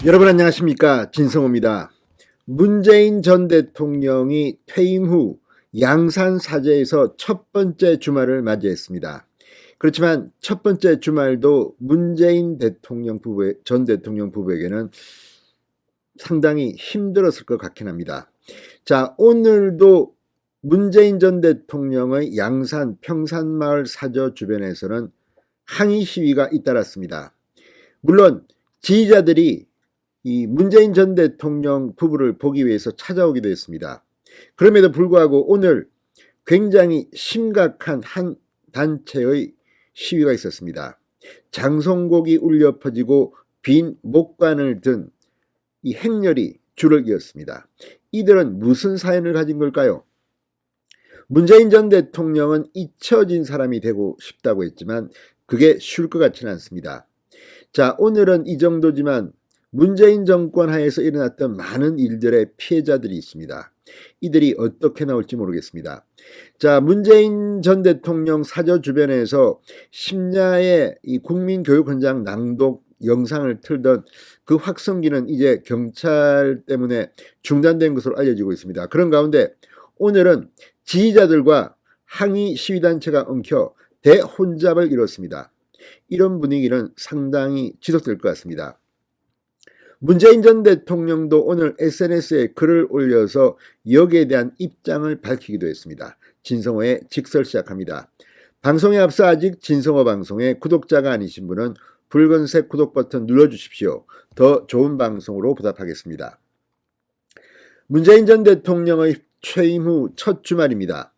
여러분 안녕하십니까, 진성호입니다. 문재인 전 대통령이 퇴임 후 양산 사저에서 첫 번째 주말을 맞이했습니다. 그렇지만 첫 번째 주말도 문재인 전 대통령 부부에게는 상당히 힘들었을 것 같긴 합니다. 자, 오늘도 문재인 전 대통령의 양산 평산마을 사저 주변에서는 항의 시위가 잇따랐습니다. 물론 지지자들이 이 문재인 전 대통령 부부를 보기 위해서 찾아오기도 했습니다. 그럼에도 불구하고 오늘 굉장히 심각한 한 단체의 시위가 있었습니다. 장송곡이 울려 퍼지고 빈 목관을 든 이 행렬이 줄을 이었습니다. 이들은 무슨 사연을 가진 걸까요? 문재인 전 대통령은 잊혀진 사람이 되고 싶다고 했지만 그게 쉬울 것 같지는 않습니다. 자, 오늘은 이 정도지만 문재인 정권 하에서 일어났던 많은 일들의 피해자들이 있습니다. 이들이 어떻게 나올지 모르겠습니다. 자, 문재인 전 대통령 사저 주변에서 심야에 이 국민교육헌장 낭독 영상을 틀던 그 확성기는 이제 경찰 때문에 중단된 것으로 알려지고 있습니다. 그런 가운데 오늘은 지지자들과 항의 시위단체가 엉켜 대혼잡을 이뤘습니다. 이런 분위기는 상당히 지속될 것 같습니다. 문재인 전 대통령도 오늘 SNS에 글을 올려서 여기에 대한 입장을 밝히기도 했습니다. 진성호의 직설 시작합니다. 방송에 앞서 아직 진성호 방송에 구독자가 아니신 분은 붉은색 구독 버튼 눌러주십시오. 더 좋은 방송으로 보답하겠습니다. 문재인 전 대통령의 퇴임 후 첫 주말입니다.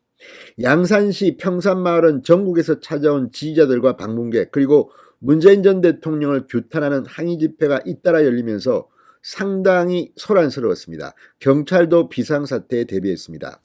양산시 평산마을은 전국에서 찾아온 지지자들과 방문객 그리고 문재인 전 대통령을 규탄하는 항의 집회가 잇따라 열리면서 상당히 소란스러웠습니다. 경찰도 비상사태에 대비했습니다.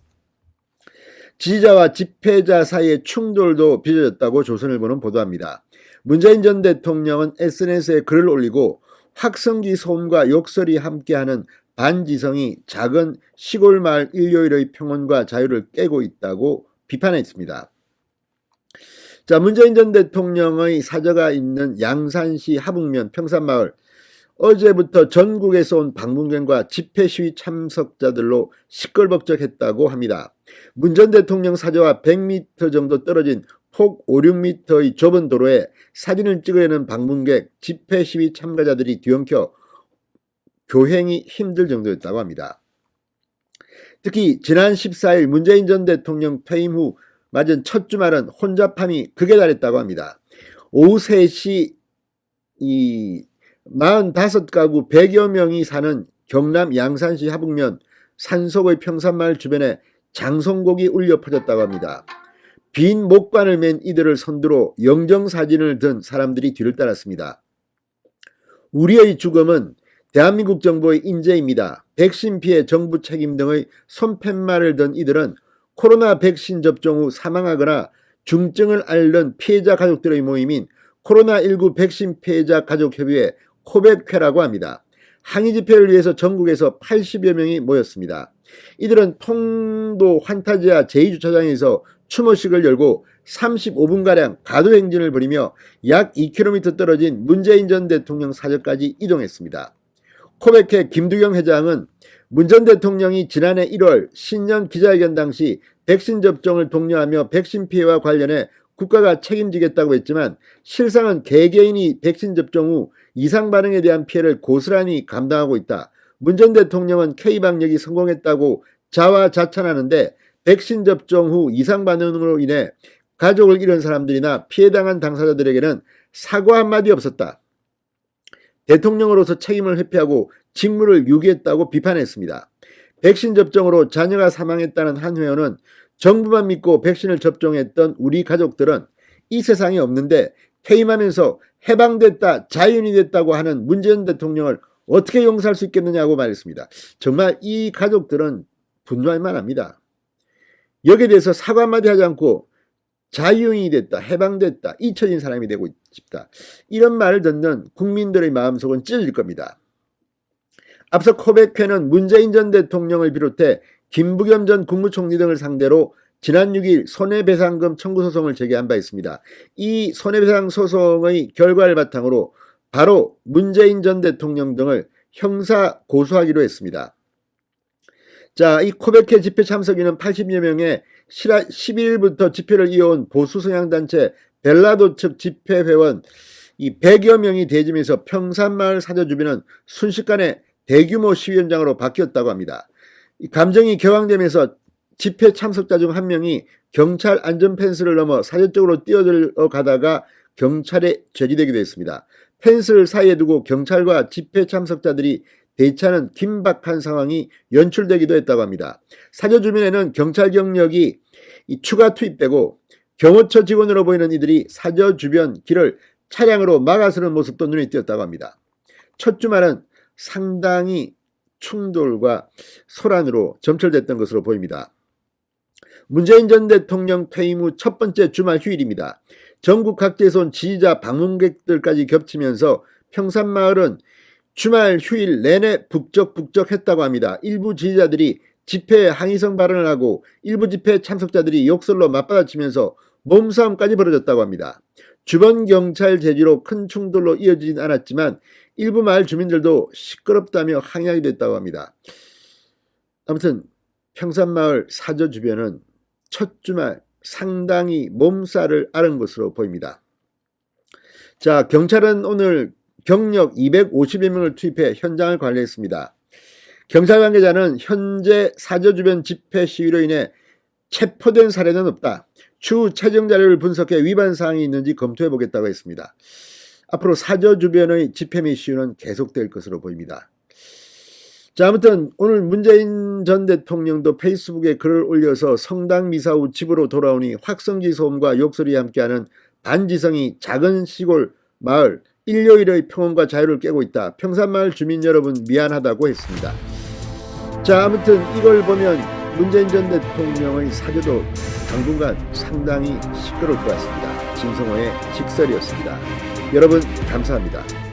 지지자와 집회자 사이의 충돌도 빚어졌다고 조선일보는 보도합니다. 문재인 전 대통령은 SNS에 글을 올리고 확성기 소음과 욕설이 함께하는 반지성이 작은 시골 마을 일요일의 평온과 자유를 깨고 있다고 비판했습니다. 자, 문재인 전 대통령의 사저가 있는 양산시 하북면 평산마을, 어제부터 전국에서 온 방문객과 집회 시위 참석자들로 시끌벅적했다고 합니다. 문 전 대통령 사저와 100m 정도 떨어진 폭 5, 6m의 좁은 도로에 사진을 찍으려는 방문객, 집회 시위 참가자들이 뒤엉켜 교행이 힘들 정도였다고 합니다. 특히 지난 14일 문재인 전 대통령 퇴임 후 맞은 첫 주말은 혼잡함이 극에 달했다고 합니다. 오후 3시 45가구 100여 명이 사는 경남 양산시 하북면 산속의 평산마을 주변에 장송곡이 울려 퍼졌다고 합니다. 빈 목관을 맨 이들을 선두로 영정사진을 든 사람들이 뒤를 따랐습니다. 우리의 죽음은 대한민국 정부의 인재입니다. 백신 피해 정부 책임 등의 손팻말을 든 이들은 코로나 백신 접종 후 사망하거나 중증을 앓는 피해자 가족들의 모임인 코로나19 백신 피해자 가족협의회 코백회라고 합니다. 항의 집회를 위해서 전국에서 80여 명이 모였습니다. 이들은 통도 환타지아 제2주차장에서 추모식을 열고 35분가량 가도행진을 벌이며 약 2km 떨어진 문재인 전 대통령 사저까지 이동했습니다. 코백회 김두경 회장은 문 전 대통령이 지난해 1월 신년 기자회견 당시 백신 접종을 독려하며 백신 피해와 관련해 국가가 책임지겠다고 했지만 실상은 개개인이 백신 접종 후 이상 반응에 대한 피해를 고스란히 감당하고 있다. 문 전 대통령은 K방역이 성공했다고 자화자찬하는데 백신 접종 후 이상 반응으로 인해 가족을 잃은 사람들이나 피해당한 당사자들에게는 사과 한마디 없었다. 대통령으로서 책임을 회피하고 직무를 유기했다고 비판했습니다. 백신 접종으로 자녀가 사망했다는 한 회원은 정부만 믿고 백신을 접종했던 우리 가족들은 이 세상에 없는데 퇴임하면서 해방됐다, 자연이 됐다고 하는 문 전 대통령을 어떻게 용서할 수 있겠느냐고 말했습니다. 정말 이 가족들은 분노할 만합니다. 여기에 대해서 사과 한마디 하지 않고 자유인이 됐다, 해방됐다, 잊혀진 사람이 되고 싶다. 이런 말을 듣는 국민들의 마음속은 찢어질 겁니다. 앞서 코백회는 문재인 전 대통령을 비롯해 김부겸 전 국무총리 등을 상대로 지난 6일 손해배상금 청구 소송을 제기한 바 있습니다. 이 손해배상 소송의 결과를 바탕으로 바로 문재인 전 대통령 등을 형사 고소하기로 했습니다. 자, 이 코베케 집회 참석인은 80여 명의 11일부터 집회를 이어온 보수 성향단체 벨라도 측 집회 회원 이 100여 명이 대짐해서 평산마을 사저 주변은 순식간에 대규모 시위 현장으로 바뀌었다고 합니다. 이 감정이 격앙되면서 집회 참석자 중 한 명이 경찰 안전 펜스를 넘어 사저 쪽으로 뛰어들어가다가 경찰에 제지되기도 했습니다. 펜스를 사이에 두고 경찰과 집회 참석자들이 대치하는 긴박한 상황이 연출되기도 했다고 합니다. 사저 주변에는 경찰 경력이 추가 투입되고 경호처 직원으로 보이는 이들이 사저 주변 길을 차량으로 막아서는 모습도 눈에 띄었다고 합니다. 첫 주말은 상당히 충돌과 소란으로 점철됐던 것으로 보입니다. 문재인 전 대통령 퇴임 후 첫 번째 주말 휴일입니다. 전국 각지에서 온 지지자 방문객들까지 겹치면서 평산마을은 주말 휴일 내내 북적북적했다고 합니다. 일부 지지자들이 집회에 항의성 발언을 하고 일부 집회 참석자들이 욕설로 맞받아치면서 몸싸움까지 벌어졌다고 합니다. 주변 경찰 제지로 큰 충돌로 이어지진 않았지만 일부 마을 주민들도 시끄럽다며 항의하기도 했다고 합니다. 아무튼 평산마을 사저 주변은 첫 주말 상당히 몸살을 앓은 것으로 보입니다. 자, 경찰은 오늘 경력 250여 명을 투입해 현장을 관리했습니다. 경찰 관계자는 현재 사저 주변 집회 시위로 인해 체포된 사례는 없다. 추후 최종 자료를 분석해 위반 사항이 있는지 검토해 보겠다고 했습니다. 앞으로 사저 주변의 집회 및 시위는 계속될 것으로 보입니다. 자, 아무튼 오늘 문재인 전 대통령도 페이스북에 글을 올려서 성당 미사 후 집으로 돌아오니 확성기 소음과 욕설이 함께하는 반지성이 작은 시골 마을 일요일의 평온과 자유를 깨고 있다. 평산마을 주민 여러분 미안하다고 했습니다. 자, 아무튼 이걸 보면 문재인 전 대통령의 사저도 당분간 상당히 시끄러울 것 같습니다. 진성호의 직설이었습니다. 여러분 감사합니다.